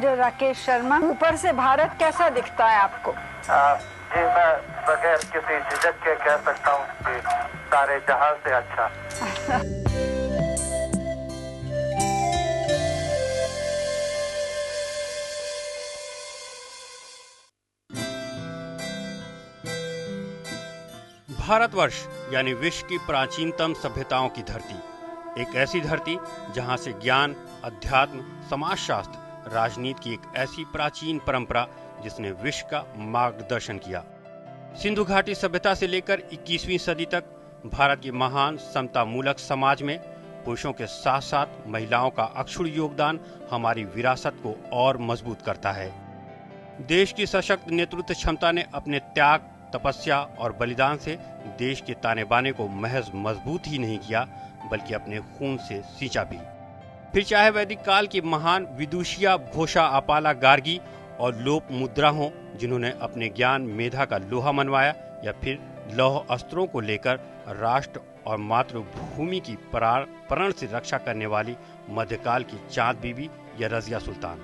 Mister Rakesh Sharma, ऊपर से भारत कैसा दिखता है आपको? जी, मैं बगैर किसी झिझक के कह सकता हूँ कि सारे जहां से अच्छा। भारतवर्ष यानी विश्व की प्राचीनतम सभ्यताओं की धरती, एक ऐसी धरती जहां से ज्ञान, अध्यात्म, समाजशास्त्र, राजनीति की एक ऐसी प्राचीन परंपरा जिसने विश्व का मार्गदर्शन किया। सिंधु घाटी सभ्यता से लेकर 21वीं सदी तक भारत की महान समतामूलक समाज में पुरुषों के साथ साथ महिलाओं का अक्षुण्ण योगदान हमारी विरासत को और मजबूत करता है। देश की सशक्त नेतृत्व क्षमता ने अपने त्याग, तपस्या और बलिदान से देश के ताने बाने को महज मजबूत ही नहीं किया बल्कि अपने खून से सींचा भी। फिर चाहे वैदिक काल की महान विदुषिया घोषा अपाला गार्गी और लोप मुद्रा हो जिन्होंने अपने ज्ञान मेधा का लोहा मनवाया, या फिर लौह अस्त्रों को लेकर राष्ट्र और मातृभूमि की प्राण से रक्षा करने वाली मध्यकाल की चांद बीबी या रजिया सुल्तान,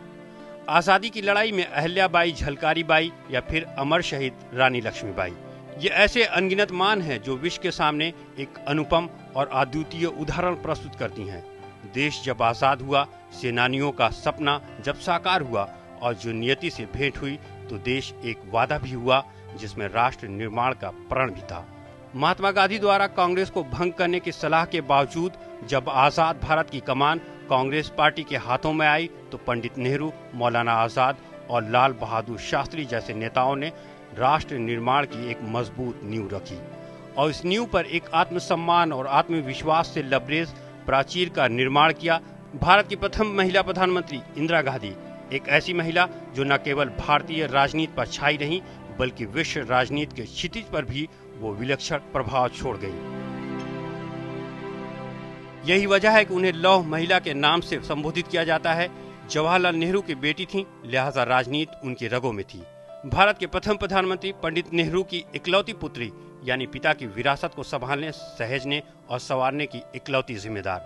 आजादी की लड़ाई में अहिल्याबाई, झलकारी बाई या फिर अमर शहीद रानी लक्ष्मीबाई, ये ऐसे अनगिनत मान हैं जो विश्व के सामने एक अनुपम और अद्वितीय उदाहरण प्रस्तुत करती हैं। देश जब आजाद हुआ, सेनानियों का सपना जब साकार हुआ और जो नियति से भेंट हुई, तो देश एक वादा भी हुआ जिसमें राष्ट्र निर्माण का प्रण भी था। महात्मा गांधी द्वारा कांग्रेस को भंग करने की सलाह के बावजूद जब आजाद भारत की कमान कांग्रेस पार्टी के हाथों में आई, तो पंडित नेहरू, मौलाना आजाद और लाल बहादुर शास्त्री जैसे नेताओं ने राष्ट्र निर्माण की एक मजबूत नींव रखी और इस नींव पर एक आत्मसम्मान और आत्मविश्वास से लबरेज प्राचीर का निर्माण किया। भारत की प्रथम महिला प्रधानमंत्री इंदिरा गांधी, एक ऐसी महिला जो न केवल भारतीय राजनीति पर छाई रही बल्कि विश्व राजनीति के क्षितिज पर भी वो विलक्षण प्रभाव छोड़ गई। यही वजह है कि उन्हें लौह महिला के नाम से संबोधित किया जाता है। जवाहरलाल नेहरू की बेटी थीं, लिहाजा राजनीति उनकी रगों में थी। भारत के प्रथम प्रधानमंत्री पंडित नेहरू की इकलौती पुत्री यानी पिता की विरासत को संभालने, सहेजने और संवारने की इकलौती जिम्मेदार,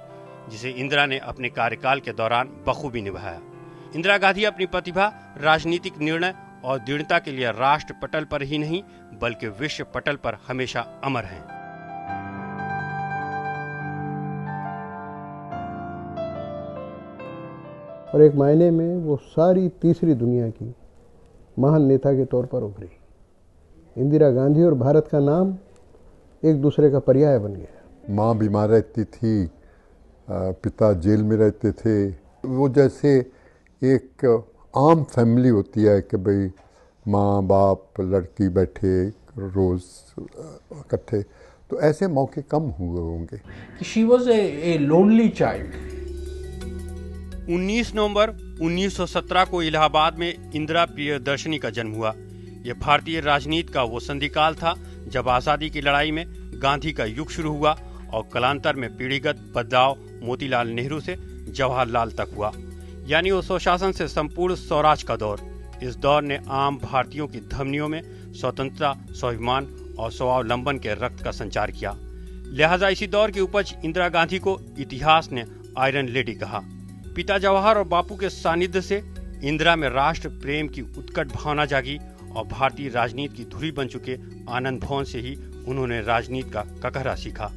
जिसे इंदिरा ने अपने कार्यकाल के दौरान बखूबी निभाया। इंदिरा गांधी अपनी प्रतिभा, राजनीतिक निर्णय और दृढ़ता के लिए राष्ट्र पटल पर ही नहीं बल्कि विश्व पटल पर हमेशा अमर हैं। और एक मायने में वो सारी तीसरी दुनिया की महान नेता के तौर पर उभरी। इंदिरा गांधी और भारत का नाम एक दूसरे का पर्याय बन गया। माँ बीमार रहती थी, पिता जेल में रहते थे। वो जैसे एक आम फैमिली होती है कि भाई माँ बाप लड़की बैठे रोज़ इकट्ठे, तो ऐसे मौके कम हुए होंगे। She was a lonely child. 19 नवंबर 1917 को इलाहाबाद में इंदिरा प्रियदर्शनी का जन्म हुआ। यह भारतीय राजनीति का वो संधिकाल था जब आज़ादी की लड़ाई में गांधी का युग शुरू हुआ और कालांतर में पीढ़ीगत बदलाव मोतीलाल नेहरू से जवाहरलाल तक हुआ, यानी वो स्वशासन से संपूर्ण स्वराज का दौर। इस दौर ने आम भारतीयों की धमनियों में स्वतंत्रता, स्वाभिमान और स्वावलंबन के रक्त का संचार किया। लिहाजा इसी दौर की उपज इंदिरा गांधी को इतिहास ने आयरन लेडी कहा। पिता जवाहर और बापू के सानिध्य से इंदिरा में राष्ट्र प्रेम की उत्कट भावना जागी और भारतीय राजनीति की धुरी बन चुके आनंद भवन से ही उन्होंने राजनीति का ककहरा सीखा।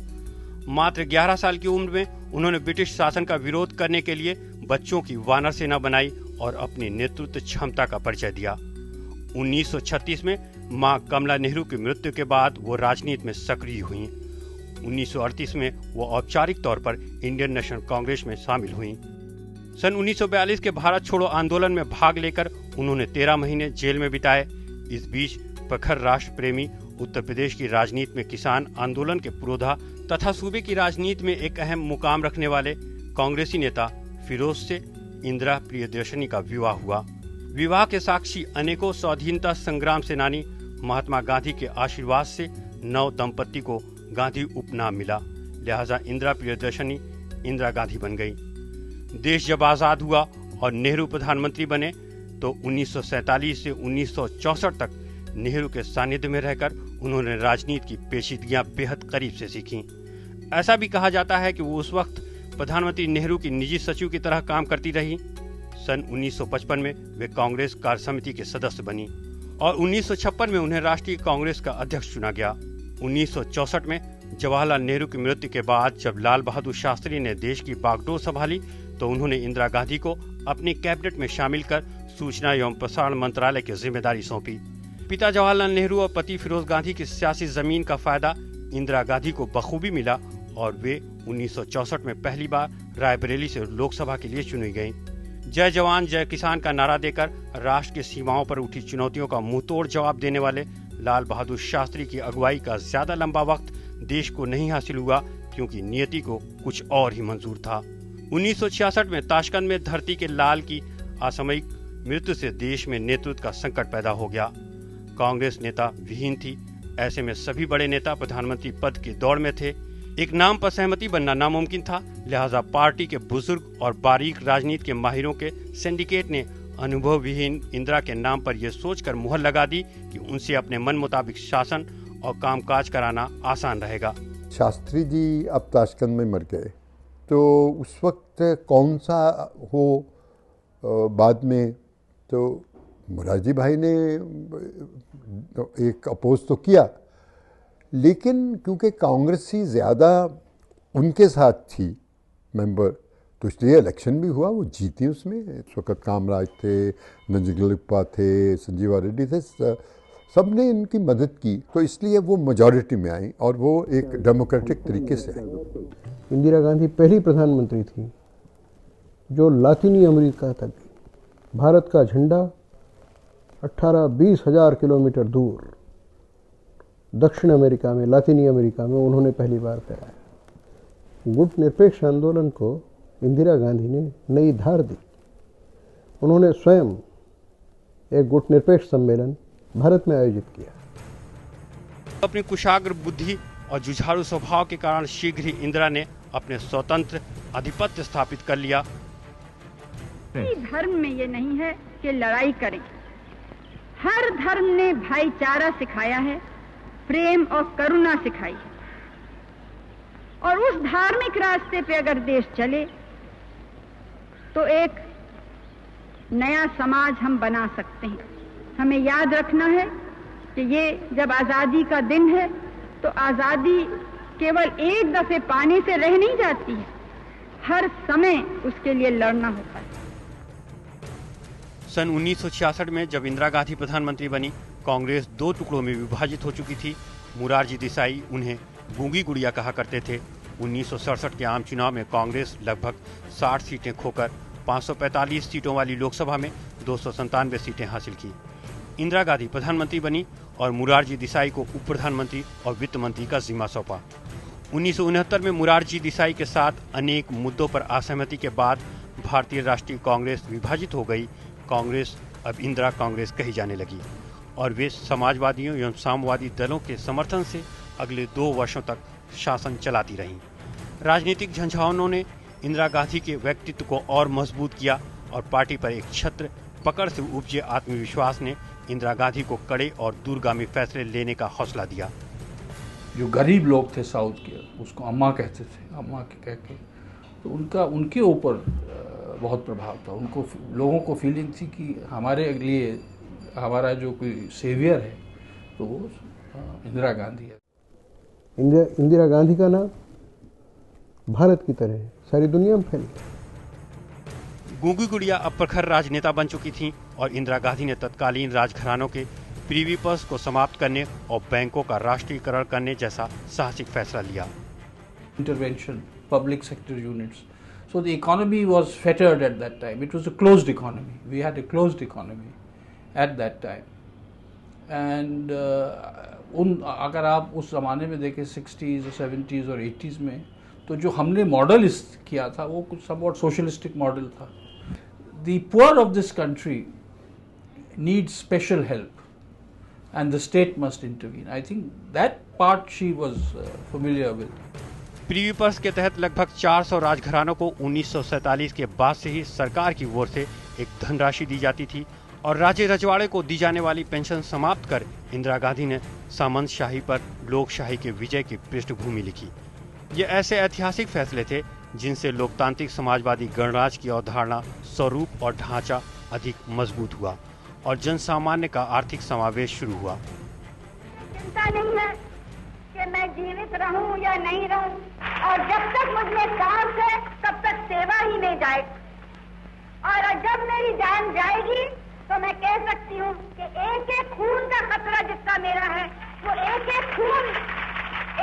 मात्र 11 साल की उम्र में उन्होंने ब्रिटिश शासन का विरोध करने के लिए बच्चों की वानर सेना बनाई और अपनी नेतृत्व क्षमता का परिचय दिया। 1936 में मां कमला नेहरू की मृत्यु के बाद वो राजनीति में सक्रिय हुई। 1938 में वो औपचारिक तौर पर इंडियन नेशनल कांग्रेस में शामिल हुई। सन 1942 के भारत छोड़ो आंदोलन में भाग लेकर उन्होंने 13 महीने जेल में बिताए। इस बीच प्रखर राष्ट्र प्रेमी उत्तर प्रदेश की राजनीति में किसान आंदोलन के पुरोधा तथा सूबे की राजनीति में एक अहम मुकाम रखने वाले कांग्रेसी नेता फिरोज से इंदिरा प्रियदर्शनी का विवाह हुआ। विवाह के साक्षी अनेकों स्वाधीनता संग्राम सेनानी महात्मा गांधी के आशीर्वाद से नव दंपत्ति को गांधी उपनाम मिला। लिहाजा इंदिरा प्रियदर्शनी इंदिरा गांधी बन गई। देश जब आजाद हुआ और नेहरू प्रधानमंत्री बने तो 1947 से 1964 तक नेहरू के सानिध्य में रहकर उन्होंने राजनीति की पेचीदगियां बेहद करीब से सीखी। ऐसा भी कहा जाता है कि वो उस वक्त प्रधानमंत्री नेहरू की निजी सचिव की तरह काम करती रही। सन 1955 में वे कांग्रेस कार्य समिति के सदस्य बनी और 1956 में उन्हें राष्ट्रीय कांग्रेस का अध्यक्ष चुना गया। 1964 में जवाहरलाल नेहरू की मृत्यु के बाद जब लाल बहादुर शास्त्री ने देश की बागडोर संभाली तो उन्होंने इंदिरा गांधी को अपनी कैबिनेट में शामिल कर सूचना एवं प्रसारण मंत्रालय की जिम्मेदारी सौंपी। पिता जवाहरलाल नेहरू और पति फिरोज गांधी की सियासी जमीन का फायदा इंदिरा गांधी को बखूबी मिला और वे 1964 में पहली बार रायबरेली से लोकसभा के लिए चुनी गईं। जय जवान जय किसान का नारा देकर राष्ट्र की सीमाओं पर उठी चुनौतियों का मुंहतोड़ जवाब देने वाले लाल बहादुर शास्त्री की अगुवाई का ज्यादा लंबा वक्त देश को नहीं हासिल हुआ क्योंकि नियति को कुछ और ही मंजूर था। 1966 में ताशकंद में धरती के लाल की असामयिक मृत्यु से देश में नेतृत्व का संकट पैदा हो गया। कांग्रेस नेता विहीन थी। ऐसे में सभी बड़े नेता प्रधानमंत्री पद की दौड़ में थे। एक नाम पर सहमति बनना नामुमकिन था, लिहाजा पार्टी के बुजुर्ग और बारीक राजनीति के माहिरों के सिंडिकेट ने अनुभव विहीन इंदिरा के नाम पर यह सोचकर मुहर लगा दी कि उनसे अपने मन मुताबिक शासन और कामकाज कराना आसान रहेगा। शास्त्री जी अब ताशकंद में मर गए तो उस वक्त कौन सा हो बाद में तो मोरारजी भाई ने एक अपोज तो किया, लेकिन क्योंकि कांग्रेस ही ज़्यादा उनके साथ थी मेंबर तो इसलिए इलेक्शन भी हुआ, वो जीती उसमें। इस वक्त कामराज थे, नंजगलिप्पा थे, संजीवा रेड्डी थे, सब ने इनकी मदद की तो इसलिए वो मेजॉरिटी में आई और वो एक डेमोक्रेटिक तरीके से आई। इंदिरा गांधी पहली प्रधानमंत्री थी जो लातीनी अमेरिका तक गई। भारत का झंडा 18-20 हजार किलोमीटर दूर दक्षिण अमेरिका में, लातीनी अमेरिका में उन्होंने पहली बार फहराया। गुट निरपेक्ष आंदोलन को इंदिरा गांधी ने नई धार दी। उन्होंने स्वयं एक गुट निरपेक्ष सम्मेलन भारत में आयोजित किया। अपनी कुशाग्र बुद्धि और जुझारू स्वभाव के कारण शीघ्र ही इंदिरा ने अपने स्वतंत्र आधिपत्य स्थापित कर लिया। धर्म में ये नहीं है कि लड़ाई करें। हर धर्म ने भाईचारा सिखाया है, प्रेम और करुणा सिखाई है। और उस धार्मिक रास्ते पे अगर देश चले तो एक नया समाज हम बना सकते हैं। हमें याद रखना है कि ये जब आजादी का दिन है तो आजादी केवल एक दफे पाने से रह नहीं जाती है, हर समय उसके लिए लड़ना होता है। सन 1966 में जब इंदिरा गांधी प्रधानमंत्री बनी, कांग्रेस दो टुकड़ों में विभाजित हो चुकी थी। मोरारजी देसाई उन्हें गूंगी गुड़िया कहा करते थे। 1967 के आम चुनाव में कांग्रेस लगभग 60 सीटें खोकर 545 सीटों वाली लोकसभा में 297 सीटें हासिल की। इंदिरा गांधी प्रधानमंत्री बनी और मोरारजी देसाई को उप प्रधानमंत्री और वित्त मंत्री का जिम्मा सौंपा। 1969 में मोरारजी देसाई के साथ अनेक मुद्दों पर असहमति के बाद भारतीय राष्ट्रीय कांग्रेस विभाजित हो गई। कांग्रेस अब इंदिरा कांग्रेस कही जाने लगी और वे समाजवादियों एवं साम्यवादी दलों के समर्थन से अगले 2 वर्षों तक शासन चलाती रहीं। राजनीतिक झंझावानों ने इंदिरा गांधी के व्यक्तित्व को और मजबूत किया और पार्टी पर एक छत्र पकड़ से उपजे आत्मविश्वास ने इंदिरा गांधी को कड़े और दूरगामी फैसले लेने का हौसला दिया। जो गरीब लोग थे साउथ के, उसको अम्मा कहते थे, अम्मा के कह के, तो उनके ऊपर बहुत प्रभाव था। उनको लोगों को फीलिंग थी कि हमारे लिए हमारा जो कोई सेवियर है तो वो इंदिरा गांधी है। इंदिरा गांधी का नाम भारत की तरह सारी दुनिया में फैल गया। गूंगी गुड़िया अब प्रखर राजनेता बन चुकी थीं और इंदिरा गांधी ने तत्कालीन राजघरानों के प्रीवी पर्स को समाप्त करने और बैंकों का राष्ट्रीयकरण करने जैसा साहसिक फैसला लिया। Intervention, public sector units. So the economy was fettered at that time. It was a closed economy. We had a closed economy at that time. And अगर आप उस ज़माने में देखें 60s और 70s और 80s में, तो जो हमने मॉडल किया था वो कुछ somewhat socialistic मॉडल था। The poor of this country needs special help and the state must intervene. I think that part she was familiar with. Privi purse के तहत लगभग 400 राजघरानों को 1947 के बाद से ही सरकार की ओर से एक धनराशि दी जाती थी और राजे रजवाड़े को दी जाने वाली पेंशन समाप्त कर इंदिरा गांधी ने सामंतशाही पर लोकशाही के विजय की पृष्ठभूमि लिखी। ये ऐसे ऐतिहासिक फैसले थे जिनसे लोकतांत्रिक समाजवादी गणराज्य की अवधारणा, स्वरूप और ढांचा अधिक मजबूत हुआ और जनसामान्य का आर्थिक समावेश शुरू हुआ। चिंता नहीं है कि मैं जीवित रहूं या नहीं रहूं, और जब तक मुझमें सांस है तब तक सेवा ही में जाए, और जब मेरी जान जाएगी तो मैं कह सकती हूँ कि एक एक खून का खतरा जितना मेरा है, वो एक एक खून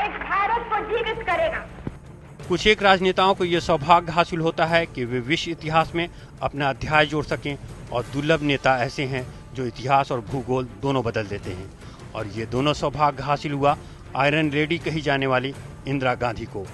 एक भारत को जीवित करेगा। कुछ एक राजनेताओं को यह सौभाग्य हासिल होता है कि वे विश्व इतिहास में अपना अध्याय जोड़ सकें, और दुर्लभ नेता ऐसे हैं जो इतिहास और भूगोल दोनों बदल देते हैं, और ये दोनों सौभाग्य हासिल हुआ आयरन लेडी कही जाने वाली इंदिरा गांधी को।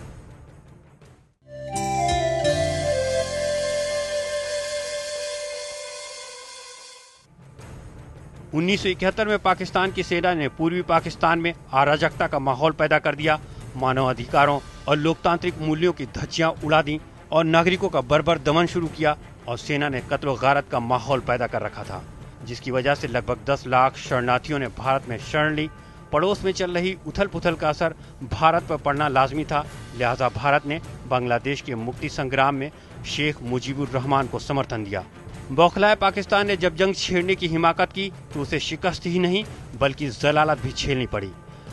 उन्नीस सौ 71 में पाकिस्तान की सेना ने पूर्वी पाकिस्तान में अराजकता का माहौल पैदा कर दिया, मानव अधिकारों और लोकतांत्रिक मूल्यों की धज्जियां उड़ा दी और नागरिकों का बर्बर दमन शुरू किया, और सेना ने कत्ल व गारत का माहौल पैदा कर रखा था, जिसकी वजह से लगभग 10 लाख शरणार्थियों ने भारत में शरण ली। पड़ोस में चल रही उथल पुथल का असर भारत पर पड़ना लाजमी था, लिहाजा भारत ने बांग्लादेश के मुक्ति संग्राम में शेख मुजीबुर रहमान को समर्थन दिया। बौखलाए पाकिस्तान ने जब जंग छेड़ने की हिमाकत की तो उसे शिकस्त ही नहीं बल्कि जलालत भी झेलनी पड़ी।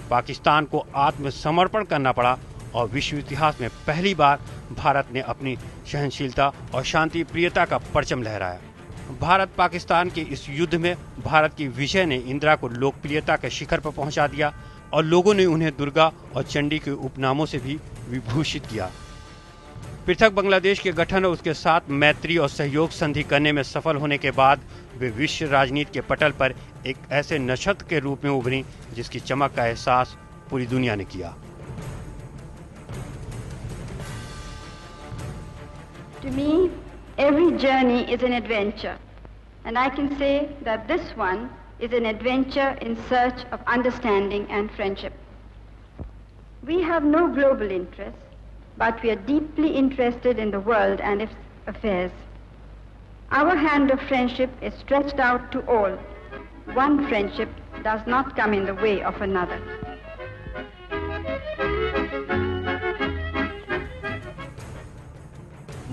पाकिस्तान को आत्मसमर्पण करना पड़ा और विश्व इतिहास में पहली बार भारत ने अपनी सहनशीलता और शांति प्रियता का परचम लहराया। भारत पाकिस्तान के इस युद्ध में भारत की विजय ने इंदिरा को लोकप्रियता के शिखर पर पहुंचा दिया और लोगों ने उन्हें दुर्गा और चंडी के उपनामों से भी विभूषित किया। पृथक बांग्लादेश के गठन और उसके साथ मैत्री और सहयोग संधि करने में सफल होने के बाद वे विश्व राजनीति के पटल पर एक ऐसे नक्षत्र के रूप में उभरी जिसकी चमक का एहसास पूरी दुनिया ने किया। To me, every journey is an adventure, and I can say that this one is an adventure in search of understanding and friendship. We have no global interests, but we are deeply interested in the world and its affairs. Our hand of friendship is stretched out to all. One friendship does not come in the way of another.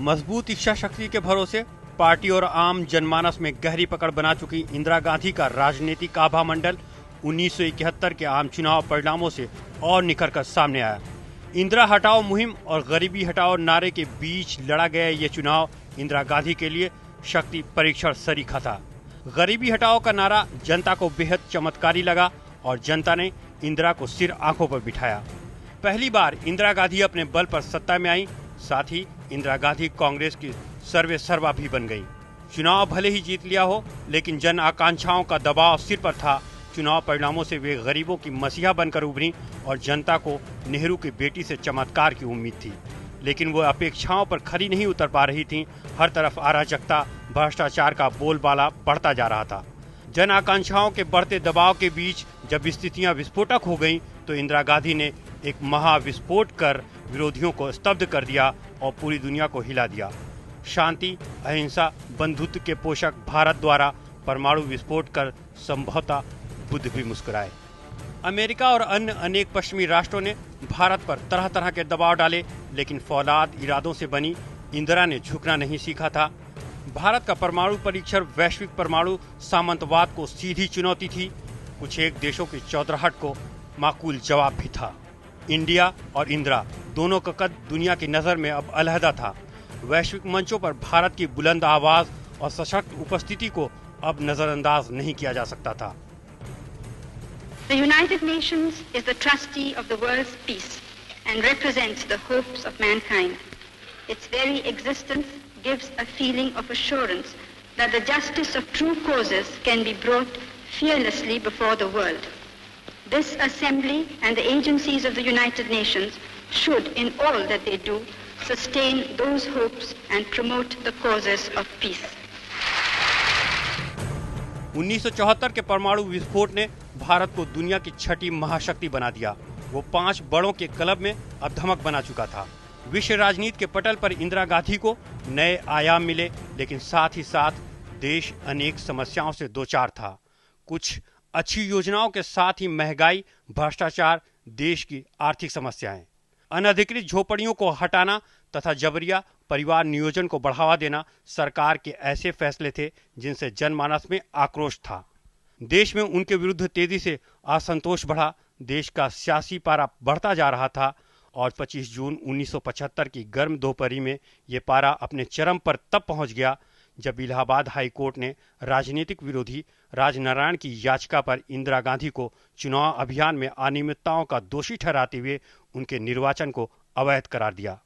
मजबूत इच्छा शक्ति के भरोसे party और आम जनमानस में गहरी पकड़ बना चुकी इंदिरा गांधी का राजनीतिक आभा मंडल 1971 के आम चुनाव परिणामों से और निखर कर सामने आया। इंदिरा हटाओ मुहिम और गरीबी हटाओ नारे के बीच लड़ा गया ये चुनाव इंदिरा गांधी के लिए शक्ति परीक्षण सरीखा था। गरीबी हटाओ का नारा जनता को बेहद चमत्कारी लगा और जनता ने इंदिरा को सिर आंखों पर बिठाया। पहली बार इंदिरा गांधी अपने बल पर सत्ता में आई, साथ ही इंदिरा गांधी कांग्रेस की सर्वे सर्वा भी बन गई। चुनाव भले ही जीत लिया हो, लेकिन जन आकांक्षाओं का दबाव सिर पर था। चुनाव परिणामों से वे गरीबों की मसीहा बनकर उभरी और जनता को नेहरू की बेटी से चमत्कार की उम्मीद थी, लेकिन वो अपेक्षाओं पर खरी नहीं उतर पा रही थी। हर तरफ अराजकता, भ्रष्टाचार का बोलबाला बढ़ता जा रहा था। जन आकांक्षाओं के बढ़ते दबाव के बीच जब स्थितियां विस्फोटक हो गईं, तो इंदिरा गांधी ने एक महाविस्फोट कर विरोधियों को स्तब्ध कर दिया और पूरी दुनिया को हिला दिया। शांति, अहिंसा, बंधुत्व के पोषक भारत द्वारा परमाणु विस्फोट कर संभवतः बुद्ध भी मुस्कुराए। अमेरिका और अन्य अनेक पश्चिमी राष्ट्रों ने भारत पर तरह तरह के दबाव डाले, लेकिन फौलाद इरादों से बनी इंदिरा ने झुकना नहीं सीखा था। भारत का परमाणु परीक्षण वैश्विक परमाणु सामंतवाद को सीधी चुनौती थी। कुछ एक देशों की चौधराहट को माकूल जवाब भी था। इंडिया और इंदिरा दोनों का कद दुनिया की नजर में अब अलहदा था। वैश्विक मंचों पर भारत की बुलंद आवाज और सशक्त उपस्थिति को अब नजरअंदाज नहीं किया जा सकता था। The United Nations is the trustee of the world's peace and represents the hopes of mankind. Its very existence gives a feeling of assurance that the justice of true causes can be brought fearlessly before the world. This assembly and the agencies of the United Nations should, in all that they do, sustain those hopes and promote the causes of peace. 1974 के परमाणु विस्फोट ने भारत को दुनिया की छठी महाशक्ति बना दिया। वो 5 बड़ों के क्लब में अब धमक बना चुका था। विश्व राजनीति के पटल पर इंदिरा गांधी को नए आयाम मिले, लेकिन साथ ही साथ देश अनेक समस्याओं से दो चार था। कुछ अच्छी योजनाओं के साथ ही महंगाई, भ्रष्टाचार, देश की आर्थिक समस्याएं, अनधिकृत झोपड़ियों को हटाना, तथा जबरिया परिवार नियोजन को बढ़ावा देना सरकार के ऐसे फैसले थे जिनसे जनमानस में आक्रोश था। देश में उनके विरुद्ध तेजी से असंतोष बढ़ा, देश का सियासी पारा बढ़ता जा रहा था और 25 जून 1975 की गर्म दोपहरी में ये पारा अपने चरम पर तब पहुंच गया जब इलाहाबाद हाई कोर्ट ने राजनीतिक विरोधी राजनारायण की याचिका पर इंदिरा गांधी को चुनाव अभियान में अनियमितताओं का दोषी ठहराते हुए उनके निर्वाचन को अवैध करार दिया।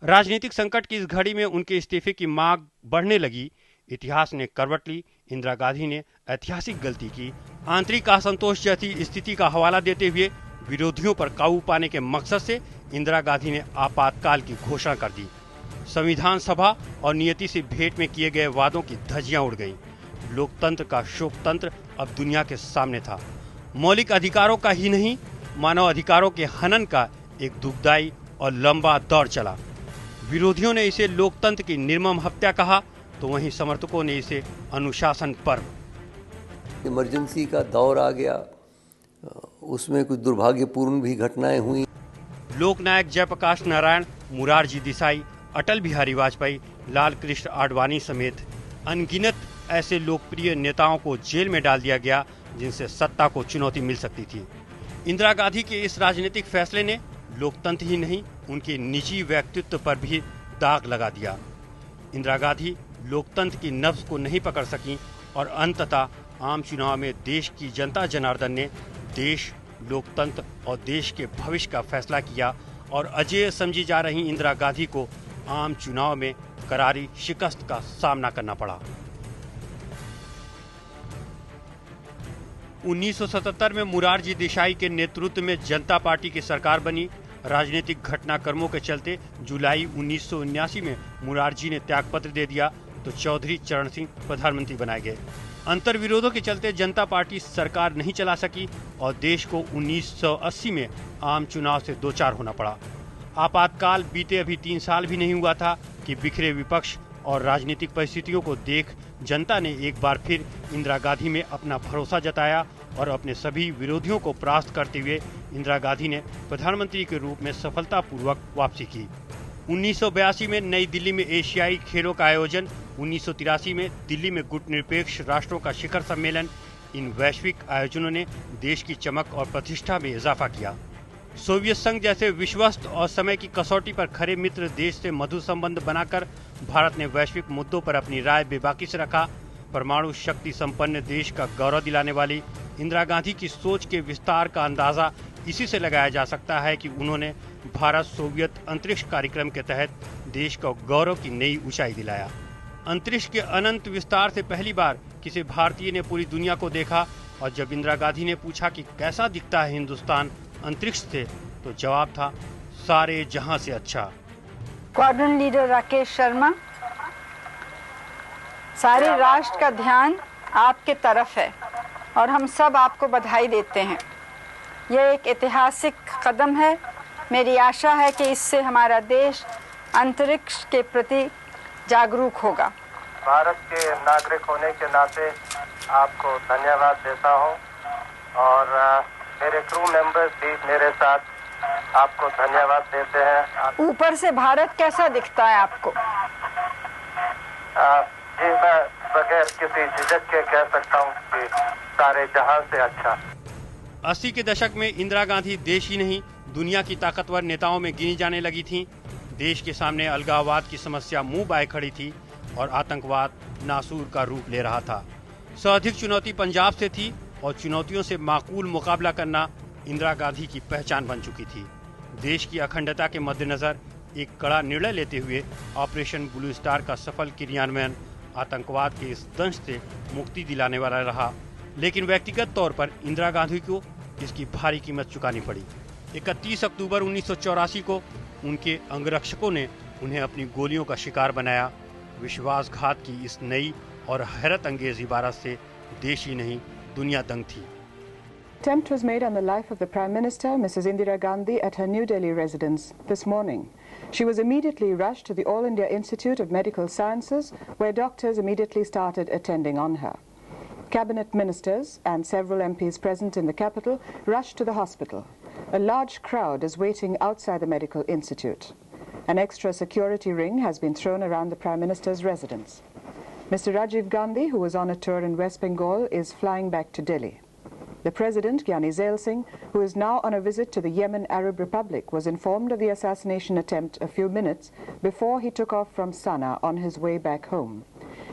राजनीतिक संकट की इस घड़ी में उनके इस्तीफे की मांग बढ़ने लगी। इतिहास ने करवट ली। इंदिरा गांधी ने ऐतिहासिक गलती की। आंतरिक असंतोष जैसी स्थिति का हवाला देते हुए विरोधियों पर काबू पाने के मकसद से इंदिरा गांधी ने आपातकाल की घोषणा कर दी। संविधान सभा और नियति से भेंट में किए गए वादों की धज्जियां उड़ गईं। लोकतंत्र का शोक तंत्र अब दुनिया के सामने था। मौलिक अधिकारों का ही नहीं, मानव अधिकारों के हनन का एक दुखदायी और लंबा दौर चला। विरोधियों ने इसे लोकतंत्र की निर्मम हत्या कहा तो वहीं समर्थकों ने इसे अनुशासन पर्व। इमरजेंसी का दौर आ गया, उसमें कुछ दुर्भाग्यपूर्ण भी घटनाएं हुई। लोकनायक जयप्रकाश नारायण, मोरारजी देसाई, अटल बिहारी वाजपेयी, लाल कृष्ण आडवाणी समेत अनगिनत ऐसे लोकप्रिय नेताओं को जेल में डाल दिया गया जिनसे सत्ता को चुनौती मिल सकती थी। इंदिरा गांधी के इस राजनीतिक फैसले ने लोकतंत्र ही नहीं, उनके निजी व्यक्तित्व पर भी दाग लगा दिया। इंदिरा गांधी लोकतंत्र की नब्ज को नहीं पकड़ सकी और अंततः आम चुनाव में देश की जनता जनार्दन ने देश, लोकतंत्र और देश के भविष्य का फैसला किया और अजेय समझी जा रही इंदिरा गांधी को आम चुनाव में करारी शिकस्त का सामना करना पड़ा। 1977 में मोरारजी देसाई के नेतृत्व में जनता पार्टी की सरकार बनी। राजनीतिक घटनाक्रमों के चलते जुलाई 1979 में मोरारजी ने त्यागपत्र दे दिया तो चौधरी चरण सिंह प्रधानमंत्री बनाए गए। अंतर विरोधों के चलते जनता पार्टी सरकार नहीं चला सकी और देश को 1980 में आम चुनाव से दो चार होना पड़ा। आपातकाल बीते अभी 3 साल भी नहीं हुआ था कि बिखरे विपक्ष और राजनीतिक परिस्थितियों को देख जनता ने एक बार फिर इंदिरा गांधी में अपना भरोसा जताया और अपने सभी विरोधियों को परास्त करते हुए इंदिरा गांधी ने प्रधानमंत्री के रूप में सफलतापूर्वक वापसी की। 1982 में नई दिल्ली में एशियाई खेलों का आयोजन, 1983 में दिल्ली में गुटनिरपेक्ष राष्ट्रों का शिखर सम्मेलन, इन वैश्विक आयोजनों ने देश की चमक और प्रतिष्ठा में इजाफा किया। सोवियत संघ जैसे विश्वस्त और समय की कसौटी पर खरे मित्र देश से मधुर संबंध बनाकर भारत ने वैश्विक मुद्दों पर अपनी राय बेबाकी से रखा। परमाणु शक्ति संपन्न देश का गौरव दिलाने वाली इंदिरा गांधी की सोच के विस्तार का अंदाजा इसी से लगाया जा सकता है कि उन्होंने भारत सोवियत अंतरिक्ष कार्यक्रम के तहत देश को गौरव की नई ऊंचाई दिलाया। अंतरिक्ष के अनंत विस्तार से पहली बार किसी भारतीय ने पूरी दुनिया को देखा और जब इंदिरा गांधी ने पूछा कि कैसा दिखता है हिंदुस्तान अंतरिक्ष से, तो जवाब था सारे जहां से अच्छा। क्वाड्रन लीडर राकेश शर्मा, सारे राष्ट्र का ध्यान आपके तरफ है और हम सब आपको बधाई देते हैं। यह एक ऐतिहासिक कदम है। मेरी आशा है कि इससे हमारा देश अंतरिक्ष के प्रति जागरूक होगा। भारत के नागरिक होने के नाते आपको धन्यवाद देता हूं और मेरे क्रू मेंबर्स भी मेरे साथ आपको धन्यवाद देते हैं। ऊपर से भारत कैसा दिखता है आपको? जी, मैं बगैर किसी झिझक के कह सकता हूं कि सारे जहां से अच्छा। 80 के दशक में इंदिरा गांधी देश ही नहीं दुनिया की ताकतवर नेताओं में गिनी जाने लगी थीं। देश के सामने अलगाववाद की समस्या मुंह बाए खड़ी थी और आतंकवाद नासूर का रूप ले रहा था। सर्वाधिक चुनौती पंजाब से थी और चुनौतियों से माकूल मुकाबला करना इंदिरा गांधी की पहचान बन चुकी थी। देश की अखंडता के मद्देनजर एक कड़ा निर्णय लेते हुए ऑपरेशन ब्लू स्टार का सफल क्रियान्वयन आतंकवाद के इस दंश से मुक्ति दिलाने वाला रहा, लेकिन व्यक्तिगत तौर पर इंदिरा गांधी को इसकी भारी कीमत चुकानी पड़ी। 31 अक्टूबर 1984 को उनके अंगरक्षकों ने उन्हें अपनी गोलियों का शिकार बनाया। विश्वासघात की इस नई और हैरत अंगेज इबारत से देश ही नहीं दुनिया दंग थी। Attempt was made on the life of the Prime Minister, Mrs. Indira Gandhi, at her New Delhi residence this morning. She was immediately rushed to the All India Institute of Medical Sciences, where doctors immediately started attending on her. Cabinet ministers and several MPs present in the capital rushed to the hospital. A large crowd is waiting outside the medical institute. An extra security ring has been thrown around the Prime Minister's residence. Mr. Rajiv Gandhi, who was on a tour in West Bengal, is flying back to Delhi. The President, Gyani Zail Singh, who is now on a visit to the Yemen Arab Republic, was informed of the assassination attempt a few minutes before he took off from Sana'a on his way back home.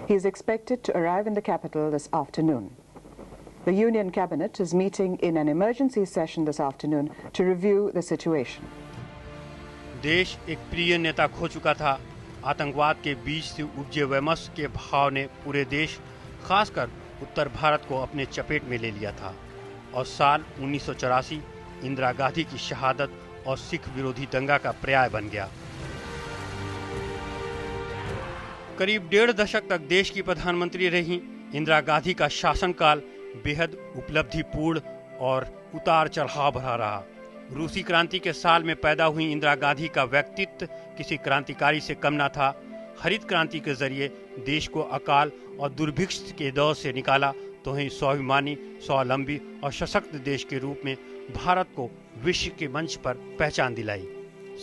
He is expected to arrive in the capital this afternoon. The Union Cabinet is meeting in an emergency session this afternoon to review the situation. देश एक प्रिय नेता खो चुका था। आतंकवाद के बीच से उपजे वैमनस्य के भाव ने पूरे देश, खासकर उत्तर भारत को अपने चपेट में ले लिया था और साल 1984 इंदिरा गांधी की शहादत और सिख विरोधी दंगा का पर्याय बन गया। करीब 1.5 दशक तक देश की प्रधानमंत्री रही इंदिरा गांधी का शासनकाल बेहद उपलब्धिपूर्ण और उतार चढ़ाव भरा रहा। रूसी क्रांति के साल में पैदा हुई इंदिरा गांधी का व्यक्तित्व किसी क्रांतिकारी से कम न था। हरित क्रांति के जरिए देश को अकाल और दुर्भिक्ष के दौर से निकाला तो ही स्वाभिमानी, स्वावलंबी और सशक्त देश के रूप में भारत को विश्व के मंच पर पहचान दिलाई।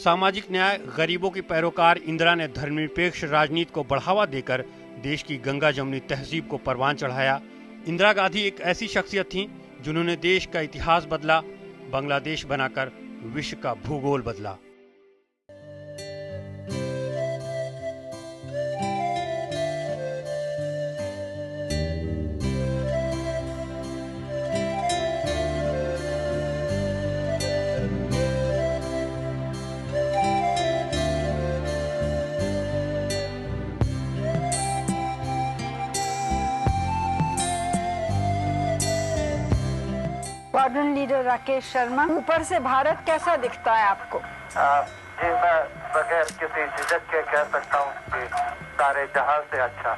सामाजिक न्याय, गरीबों की पैरोकार इंदिरा ने धर्मनिरपेक्ष राजनीति को बढ़ावा देकर देश की गंगा जमुनी तहजीब को परवान चढ़ाया। इंदिरा गांधी एक ऐसी शख्सियत थी जिन्होंने देश का इतिहास बदला, बांग्लादेश बनाकर विश्व का भूगोल बदला। वार्डन लीडर राकेश शर्मा, ऊपर से भारत कैसा दिखता है आपको? जी, मैं बगैर किसी झिझक के कह सकता हूँ कि सारे जहां से अच्छा।